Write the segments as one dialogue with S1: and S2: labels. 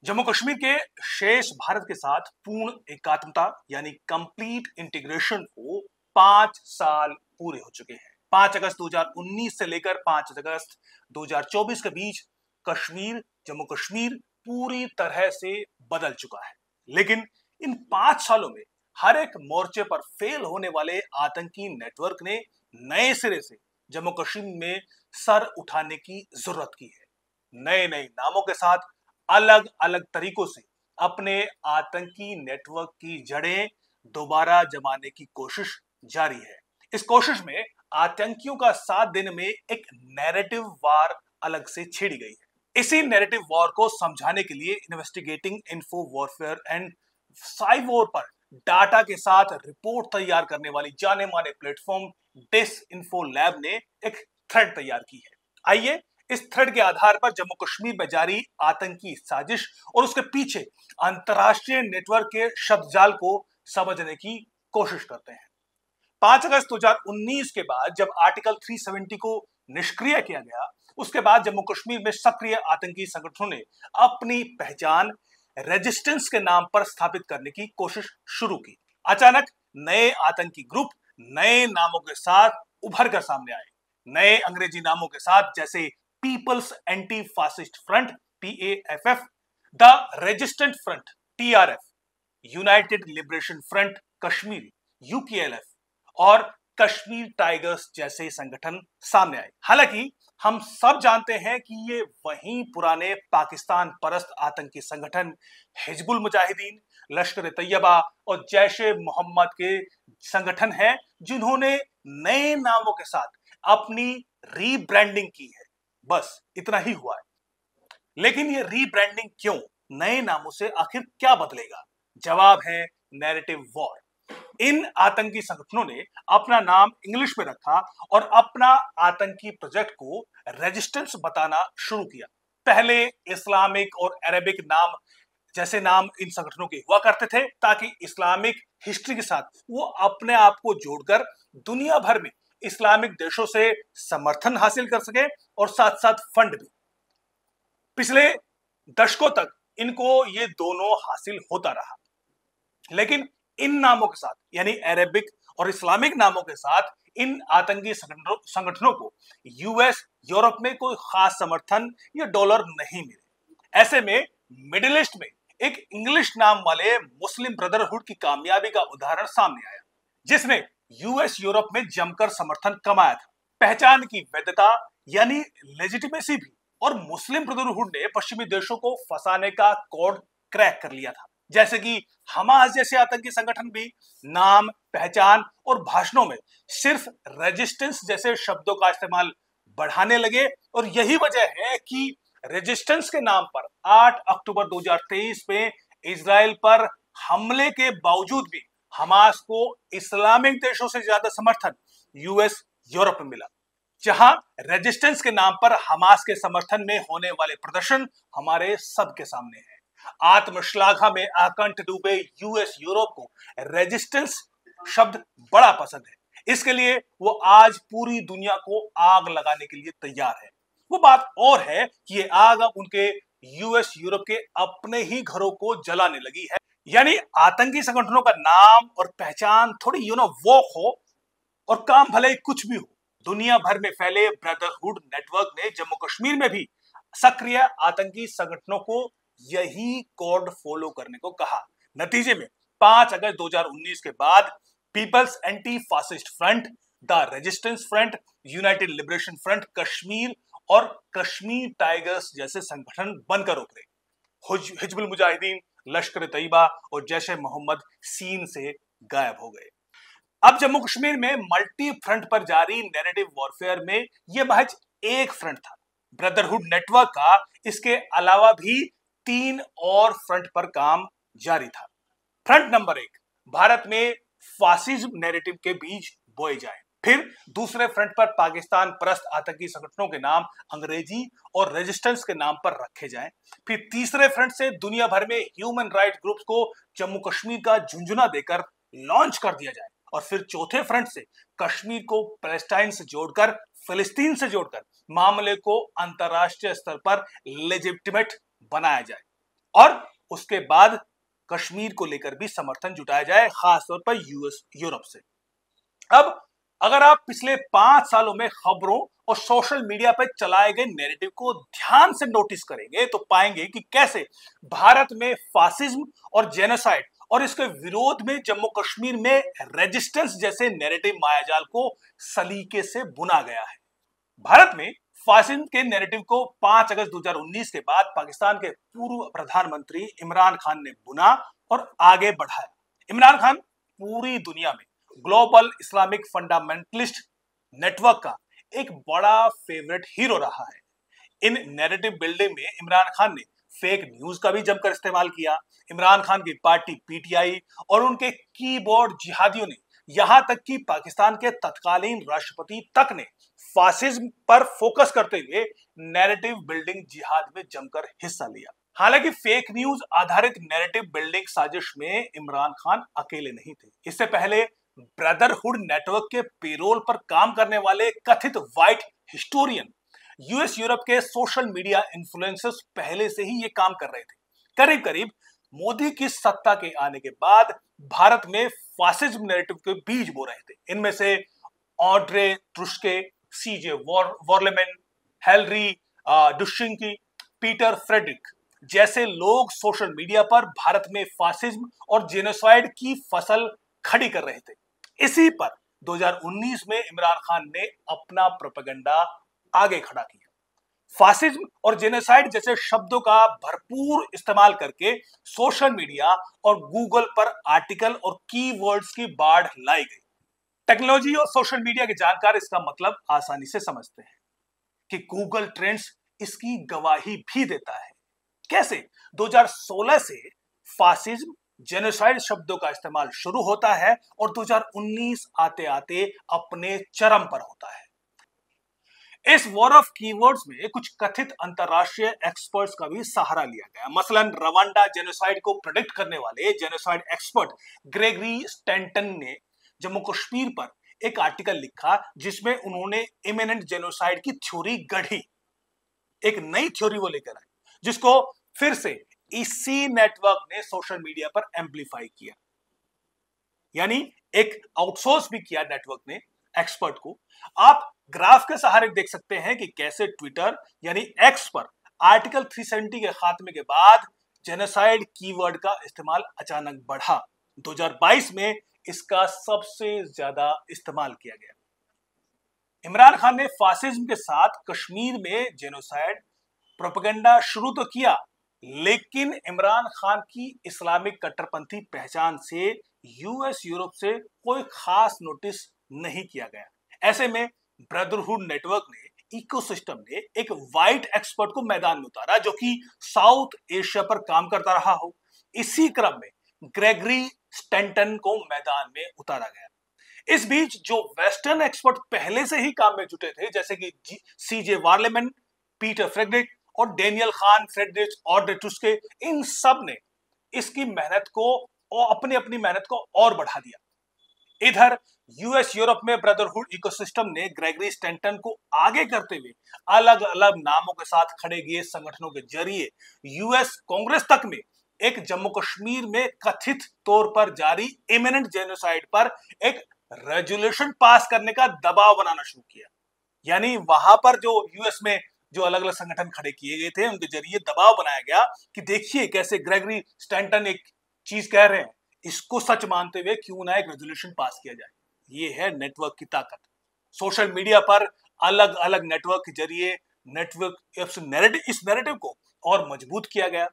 S1: जम्मू कश्मीर के शेष भारत के साथ पूर्ण एकात्मता यानी कंप्लीट इंटीग्रेशन को 5 साल पूरे हो चुके हैं। 5 अगस्त 2019 से लेकर 5 अगस्त 2024 के बीच जम्मू कश्मीर पूरी तरह से बदल चुका है। लेकिन इन 5 सालों में हर एक मोर्चे पर फेल होने वाले आतंकी नेटवर्क ने नए सिरे से जम्मू कश्मीर में सर उठाने की जरूरत की है। नए नए नामों के साथ अलग अलग तरीकों से अपने आतंकी नेटवर्क की जड़ें दोबारा जमाने की कोशिश जारी है। इस कोशिश में आतंकियों का साथ देने में एक नैरेटिव वार अलग से छेड़ी गई है। इसी नैरेटिव वॉर को समझाने के लिए इन्वेस्टिगेटिंग इन्फो वॉरफेयर एंड साइवोर पर डाटा के साथ रिपोर्ट तैयार करने वाली जाने माने प्लेटफॉर्म डिसइंफो लैब ने एक थ्रेड तैयार की है। आइए इस थ्रेड के आधार पर जम्मू कश्मीर में जारी आतंकी साजिश और उसके पीछे अंतरराष्ट्रीय नेटवर्क के शब्दजाल को समझने की कोशिश करते हैं। 5 अगस्त 2019 के बाद जब आर्टिकल 370 को निष्क्रिय किया गया, उसके बाद जम्मू कश्मीर में सक्रिय आतंकी संगठनों ने अपनी पहचान रेजिस्टेंस के नाम पर स्थापित करने की कोशिश शुरू की। अचानक नए आतंकी ग्रुप नए नामों के साथ उभर कर सामने आए। नए अंग्रेजी नामों के साथ जैसे People's Anti Fascist Front PAFF, the Resistant Front TRF, United Liberation Front Kashmir UKLF और कश्मीर टाइगर्स जैसे संगठन सामने आए। हालांकि हम सब जानते हैं कि ये वही पुराने पाकिस्तान परस्त आतंकी संगठन हिजबुल मुजाहिदीन, लश्कर तैयबा और जैश ए मोहम्मद के संगठन हैं जिन्होंने नए नामों के साथ अपनी रीब्रांडिंग की है। बस इतना ही हुआ है। लेकिन ये रीब्रांडिंग क्यों? नए नामों से आखिर क्या बदलेगा? जवाब है नैरेटिव वॉर। इन आतंकी संगठनों ने अपना नाम इंग्लिश में रखा और अपना आतंकी प्रोजेक्ट को रेजिस्टेंस बताना शुरू किया। पहले इस्लामिक और अरेबिक नाम जैसे नाम इन संगठनों के हुआ करते थे ताकि इस्लामिक हिस्ट्री के साथ वो अपने आप को जोड़कर दुनिया भर में इस्लामिक देशों से समर्थन हासिल कर सके और साथ साथ फंड भी। पिछले दशकों तक इनको ये दोनों हासिल होता रहा। लेकिन इन नामों के साथ यानी अरेबिक और इस्लामिक नामों के साथ इन आतंकी संगठनों को US यूरोप में कोई खास समर्थन या डॉलर नहीं मिले। ऐसे में मिडिल ईस्ट में एक इंग्लिश नाम वाले मुस्लिम ब्रदरहुड की कामयाबी का उदाहरण सामने आया, जिसने US यूरोप में जमकर समर्थन कमाया था। पहचान की वैधता यानी लेजिटिमेसी भी और मुस्लिम ब्रदरहुड ने पश्चिमी देशों को फंसाने का कोड क्रैक कर लिया था। जैसे कि हमास जैसे आतंकी संगठन भी नाम, पहचान और भाषणों में सिर्फ रेजिस्टेंस जैसे शब्दों का इस्तेमाल बढ़ाने लगे और यही वजह है कि रेजिस्टेंस के नाम पर 8 अक्टूबर 2023 में इजराइल पर हमले के बावजूद भी हमास को इस्लामिक देशों से ज्यादा समर्थन US यूरोप में मिला। जहां रेजिस्टेंस के नाम पर हमास के समर्थन में होने वाले प्रदर्शन हमारे सबके सामने है। आत्मश्लाघा में आकंठ डूबे US यूरोप को रेजिस्टेंस शब्द बड़ा पसंद है। इसके लिए वो आज पूरी दुनिया को आग लगाने के लिए तैयार है। वो बात और है कि ये आग अब उनके US यूरोप के अपने ही घरों को जलाने लगी है। यानी आतंकी संगठनों का नाम और पहचान थोड़ी वोक हो और काम भले ही कुछ भी हो, दुनिया भर में फैले ब्रदरहुड नेटवर्क ने जम्मू कश्मीर में भी सक्रिय आतंकी संगठनों को यही कोड फॉलो करने को कहा। नतीजे में 5 अगस्त 2019 के बाद People's Anti Fascist Front, the Resistance Front, United Liberation Front Kashmir और कश्मीर टाइगर्स जैसे संगठन बनकर उभरे। हिजबुल मुजाहिदीन, लश्कर तैयबा और जैश ए मोहम्मद सीन से गायब हो गए। अब जम्मू कश्मीर में मल्टी फ्रंट पर जारी नैरेटिव वॉरफेयर में यह महज एक फ्रंट था ब्रदरहुड नेटवर्क का। इसके अलावा भी 3 और फ्रंट पर काम जारी था। फ्रंट नंबर 1, भारत में फासिज्म नैरेटिव के बीज बोए जाएं। फिर दूसरे फ्रंट पर पाकिस्तान परस्त आतंकी संगठनों के नाम अंग्रेजी और रेजिस्टेंस के नाम पर रखे जाएं। फिर तीसरे फ्रंट से दुनिया भर में ह्यूमन राइट्स ग्रुप्स को जम्मू कश्मीर का झुंझुना देकर लॉन्च कर दिया जाए। और फिर चौथे फ्रंट से कश्मीर को पैलेस्टाइन से जोड़कर, फिलिस्तीन से जोड़कर मामले को अंतरराष्ट्रीय स्तर पर लेजिटिमेट बनाया जाए और उसके बाद कश्मीर को लेकर भी समर्थन जुटाया जाए, खासतौर पर यूएस यूरोप से। अब अगर आप पिछले 5 सालों में खबरों और सोशल मीडिया पर चलाए गए नैरेटिव को ध्यान से नोटिस करेंगे तो पाएंगे कि कैसे भारत में फासिज्म और जेनोसाइड और इसके विरोध में जम्मू कश्मीर में रेजिस्टेंस जैसे नैरेटिव मायाजाल को सलीके से बुना गया है। भारत में फासिज्म के नैरेटिव को 5 अगस्त 2019 के बाद पाकिस्तान के पूर्व प्रधानमंत्री इमरान खान ने बुना और आगे बढ़ाया। इमरान खान पूरी दुनिया में ग्लोबल इस्लामिक फंडामेंटलिस्ट नेटवर्क का एक बड़ा फेवरेट हीरो रहा है। इन नैरेटिव बिल्डिंग में इमरान खान ने फेक न्यूज का भी जमकर इस्तेमाल किया। इमरान खान की पार्टी पीटीआई और उनके कीबोर्ड जिहादियों ने यहां तक कि पाकिस्तान के तत्कालीन राष्ट्रपति तक ने फासिज्म पर फोकस करते हुए नैरेटिव बिल्डिंग जिहाद में जमकर हिस्सा लिया। हालांकि फेक न्यूज आधारित नैरेटिव बिल्डिंग साजिश में इमरान खान अकेले नहीं थे। इससे पहले ब्रदरहुड नेटवर्क के पेरोल पर काम करने वाले कथित व्हाइट हिस्टोरियन यूएस यूरोप के सोशल मीडिया इन्फ्लुएंसर्स पहले से ही ये काम कर रहे थे। करीब करीब मोदी की सत्ता के आने के बाद भारत में फासिज्म नैरेटिव के बीज बो रहे थे। इनमें से ऑड्रे ट्रुस्के, सीजे वॉर्लेमैन, हेनरी डुशिंकी, पीटर फ्रेडरिक जैसे लोग सोशल मीडिया पर भारत में फासिज्म और जेनोसाइड की फसल खड़ी कर रहे थे। इसी पर 2019 में इमरान खान ने अपना प्रोपेगेंडा आगे खड़ा किया। फासिज्म और जेनोसाइड जैसे शब्दों का भरपूर इस्तेमाल करके सोशल मीडिया और गूगल पर आर्टिकल और कीवर्ड्स की बाढ़ लाई गई। टेक्नोलॉजी और सोशल मीडिया के जानकार इसका मतलब आसानी से समझते हैं कि गूगल ट्रेंड्स इसकी गवाही भी देता है। कैसे 2016 से फासिज्म जेनोसाइड शब्दों का इस्तेमाल शुरू होता है और 2019 आते आते अपने चरम पर होता है। इस वॉर ऑफ कीवर्ड्स में कुछ कथित अंतरराष्ट्रीय एक्सपर्ट्स का भी सहारा लिया गया। मसलन रवांडा जेनोसाइड को प्रेडिक्ट करने वाले जेनोसाइड एक्सपर्ट ग्रेगरी स्टैंटन ने जम्मू कश्मीर पर एक आर्टिकल लिखा जिसमें उन्होंने इमिनेंट जेनोसाइड की थ्योरी गढ़ी। एक नई थ्योरी वो लेकर आए जिसको फिर से इसी नेटवर्क ने सोशल मीडिया पर एम्पलीफाई किया, यानी एक आउटसोर्स भी किया नेटवर्क ने एक्सपर्ट को। आप ग्राफ के सहारे देख सकते हैं कि कैसे ट्विटर यानी एक्स पर आर्टिकल 370 के खात्मे के बाद जेनोसाइड कीवर्ड का इस्तेमाल अचानक बढ़ा। 2022 में इसका सबसे ज्यादा इस्तेमाल किया गया। इमरान खान ने फासिज्म के साथ कश्मीर में जेनोसाइड प्रोपेगेंडा शुरू तो किया, लेकिन इमरान खान की इस्लामिक कट्टरपंथी पहचान से यूएस यूरोप से कोई खास नोटिस नहीं किया गया। ऐसे में ब्रदरहुड नेटवर्क ने इकोसिस्टम ने एक वाइट एक्सपर्ट को मैदान में उतारा जो कि साउथ एशिया पर काम करता रहा हो। इसी क्रम में ग्रेगरी स्टैंटन को मैदान में उतारा गया। इस बीच जो वेस्टर्न एक्सपर्ट पहले से ही काम में जुटे थे जैसे कि सीजे वार्लेमैन, पीटर फ्रेडरिक और डेनियल खान, फ्रेडरिक और डेटुस्के, इन सब ने इसकी मेहनत को और अपनी अपनी मेहनत को और बढ़ा दिया। इधर यूएस यूरोप में ब्रदरहुड इकोसिस्टम ने ग्रेगरी स्टैंटन को आगे करते हुए अलग अलग नामों के साथ खड़े किए संगठनों के जरिए यूएस कांग्रेस तक में एक जम्मू कश्मीर में कथित तौर पर जारी इमिनेंट जेनोसाइड पर एक रेजोल्यूशन पास करने का दबाव बनाना शुरू किया। यानी वहां पर जो यूएस में जो अलग अलग संगठन खड़े किए गए थे उनके जरिए दबाव बनाया गया कि देखिए कैसे ग्रेगरी स्टैंटन एक चीज कह रहे हैं, इसको सच मानते हुए क्यों ना एक रेजोल्यूशन पास किया जाए। ये है नेटवर्क की ताकत। सोशल मीडिया पर अलग अलग नेटवर्क के जरिए इस नैरेटिव को और मजबूत किया गया।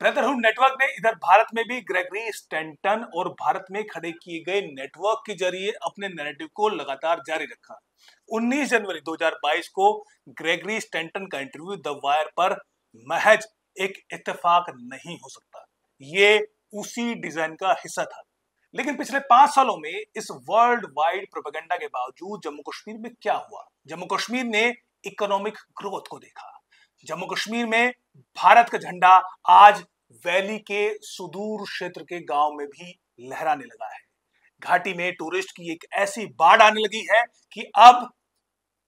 S1: ब्रदरहुड नेटवर्क ने इधर भारत में भी ग्रेगरी स्टैंटन और भारत में खड़े किए गए नेटवर्क के जरिए अपने नैरेटिव को लगातार जारी रखा। 19 जनवरी 2022 को ग्रेगरी स्टैंटन का इंटरव्यू द वायर पर महज एक इत्तेफाक नहीं हो सकता, ये उसी डिजाइन का हिस्सा था। लेकिन पिछले 5 सालों में इस वर्ल्ड वाइड प्रोपेगेंडा के बावजूद जम्मू कश्मीर में क्या हुआ? जम्मू कश्मीर ने इकोनॉमिक ग्रोथ को देखा। जम्मू कश्मीर में भारत का झंडा आज वैली के सुदूर क्षेत्र के गांव में भी लहराने लगा है। घाटी में टूरिस्ट की एक ऐसी बाढ़ आने लगी है कि अब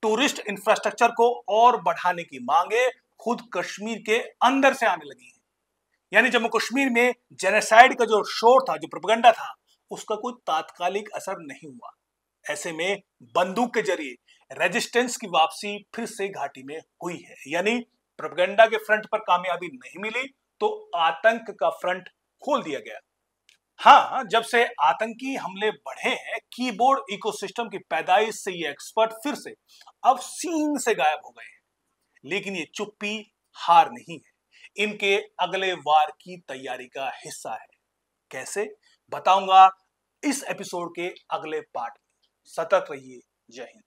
S1: टूरिस्ट इंफ्रास्ट्रक्चर को और बढ़ाने की मांगे खुद कश्मीर के अंदर से आने लगी हैं। यानी जम्मू कश्मीर में जेनोसाइड का जो शोर था, जो प्रोपेगेंडा था, उसका कोई तात्कालिक असर नहीं हुआ। ऐसे में बंदूक के जरिए रेजिस्टेंस की वापसी फिर से घाटी में हुई है। यानी प्रोपेगेंडा के फ्रंट पर कामयाबी नहीं मिली तो आतंक का फ्रंट खोल दिया गया। हाँ, जब से आतंकी हमले बढ़े हैं, कीबोर्ड इकोसिस्टम की पैदाइश से ये एक्सपर्ट फिर से अब सीन से गायब हो गए हैं। लेकिन ये चुप्पी हार नहीं है, इनके अगले वार की तैयारी का हिस्सा है। कैसे, बताऊंगा इस एपिसोड के अगले पार्ट में। सतर्क रहिए। जय हिंद।